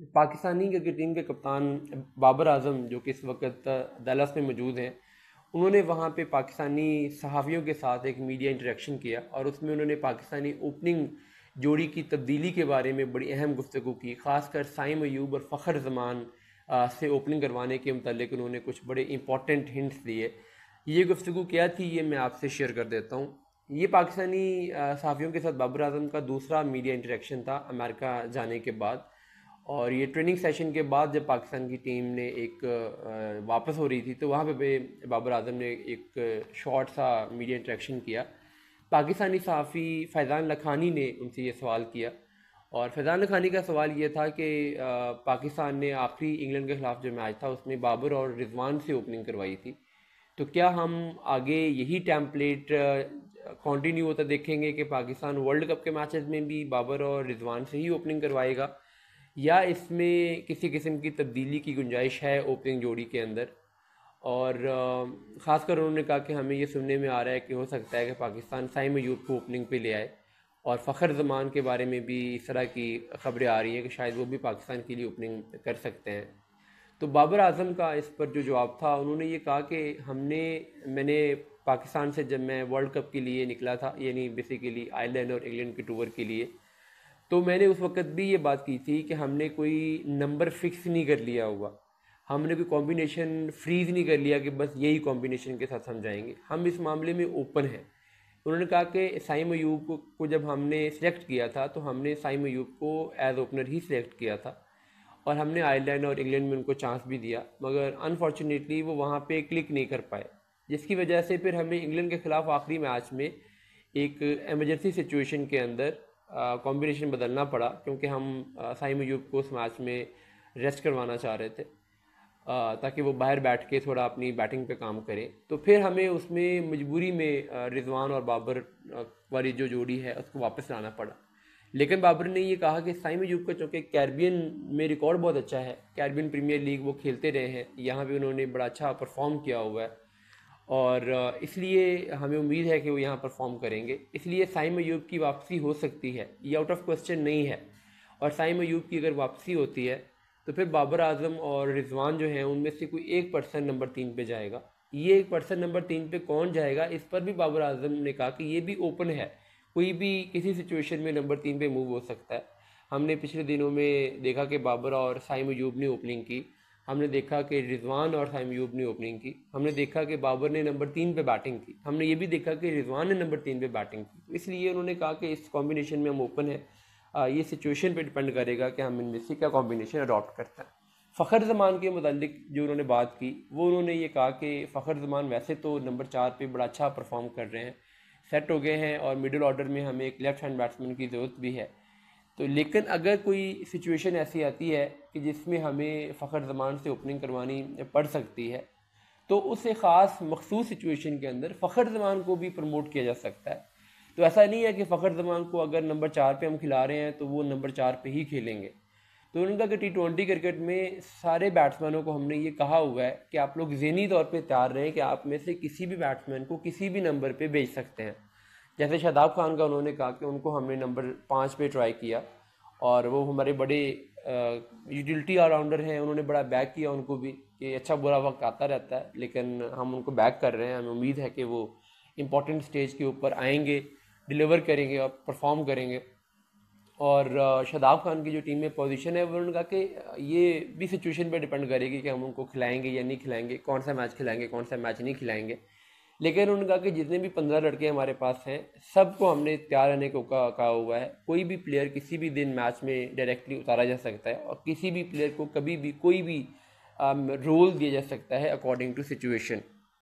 Pakistani cricket team के कप्तान बाबर आजम जो कि इस वक्त डलस में मौजूद हैं, उन्होंने वहाँ पे पाकिस्तानी सहाफ़ियों के साथ एक मीडिया इंटरेक्शन किया और उसमें उन्होंने पाकिस्तानी ओपनिंग जोड़ी की तब्दीली के बारे में बड़ी अहम गुफ्तगू की। ख़ासकर साइम अयूब और फ़खर जमान से ओपनिंग करवाने के मतलब उन्होंने कुछ बड़े इंपॉर्टेंट हिंट्स दिए। ये गुफ्तगू क्या थी, ये मैं आपसे शेयर कर देता हूँ। ये पाकिस्तानी सहाफ़ियों के साथ बाबर आजम का दूसरा मीडिया इंटरेक्शन था अमेरिका जाने के बाद। और ये ट्रेनिंग सेशन के बाद जब पाकिस्तान की टीम ने एक वापस हो रही थी, तो वहाँ पे बाबर आजम ने एक शॉर्ट सा मीडिया इंटरेक्शन किया। पाकिस्तानी सहाफ़ी फैज़ान लखानी ने उनसे ये सवाल किया, और फैज़ान लखानी का सवाल ये था कि पाकिस्तान ने आखिरी इंग्लैंड के ख़िलाफ़ जो मैच था उसमें बाबर और रिजवान से ओपनिंग करवाई थी, तो क्या हम आगे यही टेम्पलेट कंटिन्यू होता देखेंगे कि पाकिस्तान वर्ल्ड कप के मैचेस में भी बाबर और रिजवान से ही ओपनिंग करवाएगा, या इसमें किसी किस्म की तब्दीली की गुंजाइश है ओपनिंग जोड़ी के अंदर। और ख़ासकर उन्होंने कहा कि हमें ये सुनने में आ रहा है कि हो सकता है कि पाकिस्तान साइम अयूब को ओपनिंग पे ले आए, और फ़खर ज़मान के बारे में भी इस तरह की ख़बरें आ रही हैं कि शायद वो भी पाकिस्तान के लिए ओपनिंग कर सकते हैं। तो बाबर आजम का इस पर जो जवाब था, उन्होंने ये कहा कि मैंने पाकिस्तान से जब मैं वर्ल्ड कप के लिए निकला था, यानी बेसिकली आयरलैंड और इंग्लैंड के टूर के लिए, तो मैंने उस वक्त भी ये बात की थी कि हमने कोई नंबर फिक्स नहीं कर लिया हुआ, हमने कोई कॉम्बिनेशन फ्रीज़ नहीं कर लिया कि बस यही कॉम्बिनेशन के साथ हम जाएंगे, हम इस मामले में ओपन हैं। उन्होंने कहा कि साइम अयूब को जब हमने सेलेक्ट किया था, तो हमने साइम अयूब को एज ओपनर ही सिलेक्ट किया था, और हमने आयरलैंड और इंग्लैंड में उनको चांस भी दिया, मगर अनफॉर्चुनेटली वो वहाँ पे क्लिक नहीं कर पाए, जिसकी वजह से फिर हमें इंग्लैंड के ख़िलाफ़ आखिरी मैच में एक एमरजेंसी सिचुएशन के अंदर कॉम्बिनेशन बदलना पड़ा, क्योंकि हम साइम अयूब को उस मैच में रेस्ट करवाना चाह रहे थे, ताकि वो बाहर बैठ के थोड़ा अपनी बैटिंग पे काम करें। तो फिर हमें उसमें मजबूरी में रिजवान और बाबर वाली जो जोड़ी है उसको वापस लाना पड़ा। लेकिन बाबर ने ये कहा कि साइम अयूब का चूँकि कैरिबियन में रिकॉर्ड बहुत अच्छा है, कैरिबियन प्रीमियर लीग वो खेलते रहे हैं, यहाँ भी उन्होंने बड़ा अच्छा परफॉर्म किया हुआ है, और इसलिए हमें उम्मीद है कि वो यहाँ परफॉर्म करेंगे, इसलिए साइम अयूब की वापसी हो सकती है, ये आउट ऑफ क्वेश्चन नहीं है। और साइम अयूब की अगर वापसी होती है, तो फिर बाबर आजम और रिजवान जो हैं उनमें से कोई एक पर्सन नंबर 3 पे जाएगा। ये एक पर्सन नंबर 3 पे कौन जाएगा, इस पर भी बाबर आजम ने कहा कि ये भी ओपन है, कोई भी किसी सिचुएशन में नंबर 3 पे मूव हो सकता है। हमने पिछले दिनों में देखा कि बाबर और साइम अयूब ने ओपनिंग की, हमने देखा कि रिजवान और साइम अयूब ने ओपनिंग की, हमने देखा कि बाबर ने नंबर 3 पे बैटिंग की, हमने ये भी देखा कि रिजवान ने नंबर 3 पे बैटिंग की। इसलिए उन्होंने कहा कि इस कॉम्बिनेशन में हम ओपन है, ये सिचुएशन पे डिपेंड करेगा कि हम इनमें से क्या कॉम्बिनेशन अडॉप्ट करते हैं। फ़खर ज़मान के मुतालिक जो उन्होंने बात की, वो उन्होंने ये कहा कि फ़खर ज़मान वैसे तो नंबर 4 पे बड़ा अच्छा परफॉर्म कर रहे हैं, सेट हो गए हैं, और मिडिल ऑर्डर में हमें एक लेफ़्ट हैंड बैट्समैन की ज़रूरत भी है। तो लेकिन अगर कोई सिचुएशन ऐसी आती है कि जिसमें हमें फ़खर ज़मान से ओपनिंग करवानी पड़ सकती है, तो उसे ख़ास मखसूस सिचुएशन के अंदर फ़खर ज़मान को भी प्रमोट किया जा सकता है। तो ऐसा नहीं है कि फ़खर ज़मान को अगर नंबर 4 पे हम खिला रहे हैं तो वो नंबर 4 पे ही खेलेंगे। तो उनका कि T20 क्रिकेट में सारे बैट्समैनों को हमने ये कहा हुआ है कि आप लोग ज़हनी तौर पे तैयार रहें कि आप में से किसी भी बैट्समैन को किसी भी नंबर पे भेज सकते हैं। जैसे शादाब खान का उन्होंने कहा कि उनको हमने नंबर 5 पे ट्राई किया, और वो हमारे बड़े यूटिलिटी ऑलराउंडर हैं, उन्होंने बड़ा बैक किया उनको भी कि अच्छा बुरा वक्त आता रहता है, लेकिन हम उनको बैक कर रहे हैं, हमें उम्मीद है कि वो इंपॉर्टेंट स्टेज के ऊपर आएंगे, डिलीवर करेंगे और परफॉर्म करेंगे। और शादाब खान की जो टीम में पोजीशन है, वो उन्होंने कहा कि ये भी सिचुएशन पे डिपेंड करेगी कि हम उनको खिलाएंगे या नहीं खिलाएंगे, कौन सा मैच खिलाएंगे, कौन सा मैच नहीं खिलाएंगे। लेकिन उन्होंने कहा कि जितने भी 15 लड़के हमारे पास हैं, सबको हमने तैयार रहने को कहा हुआ है। कोई भी प्लेयर किसी भी दिन मैच में डायरेक्टली उतारा जा सकता है, और किसी भी प्लेयर को कभी भी कोई भी रोल दिया जा सकता है अकॉर्डिंग टू सिचुएशन।